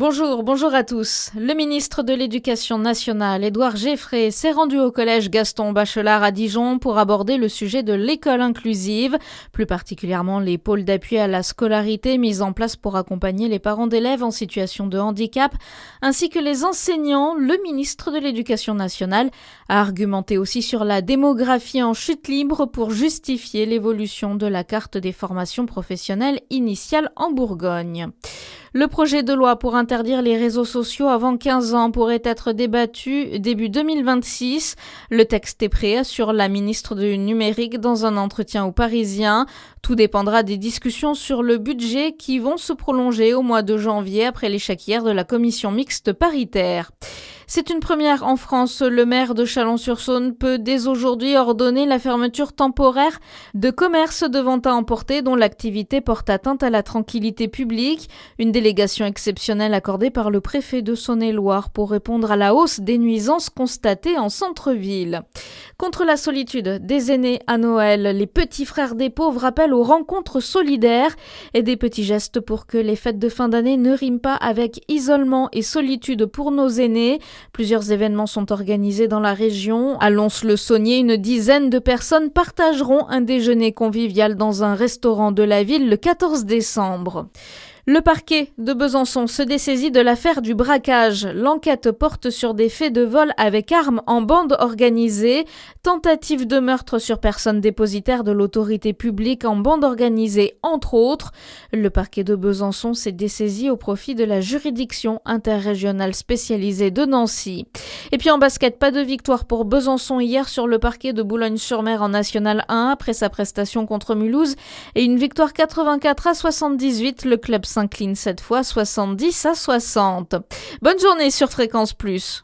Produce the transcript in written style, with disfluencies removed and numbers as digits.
Bonjour à tous. Le ministre de l'Éducation nationale, Édouard Geffray, s'est rendu au collège Gaston Bachelard à Dijon pour aborder le sujet de l'école inclusive, plus particulièrement les pôles d'appui à la scolarité mis en place pour accompagner les parents d'élèves en situation de handicap, ainsi que les enseignants. Le ministre de l'Éducation nationale a argumenté aussi sur la démographie en chute libre pour justifier l'évolution de la carte des formations professionnelles initiales en Bourgogne. Le projet de loi pour interdire les réseaux sociaux avant 15 ans pourrait être débattu début 2026. Le texte est prêt, assure la ministre du Numérique dans un entretien aux Parisiens. Tout dépendra des discussions sur le budget qui vont se prolonger au mois de janvier après l'échec hier de la commission mixte paritaire. C'est une première en France. Le maire de Chalon-sur-Saône peut dès aujourd'hui ordonner la fermeture temporaire de commerces de vente à emporter dont l'activité porte atteinte à la tranquillité publique. Une délégation exceptionnelle accordée par le préfet de Saône-et-Loire pour répondre à la hausse des nuisances constatées en centre-ville. Contre la solitude des aînés à Noël, les petits frères des pauvres appellent aux rencontres solidaires et des petits gestes pour que les fêtes de fin d'année ne riment pas avec isolement et solitude pour nos aînés. Plusieurs événements sont organisés dans la région. À Lons-le-Saunier, une dizaine de personnes partageront un déjeuner convivial dans un restaurant de la ville le 14 décembre. Le parquet de Besançon se dessaisit de l'affaire du braquage. L'enquête porte sur des faits de vol avec armes en bande organisée, tentative de meurtre sur personne dépositaire de l'autorité publique en bande organisée, entre autres. Le parquet de Besançon s'est dessaisi au profit de la juridiction interrégionale spécialisée de Nancy. Et puis en basket, pas de victoire pour Besançon hier sur le parquet de Boulogne-sur-Mer en National 1 après sa prestation contre Mulhouse et une victoire 84-78. Le club s'incline cette fois 70-60. Bonne journée sur Fréquence Plus.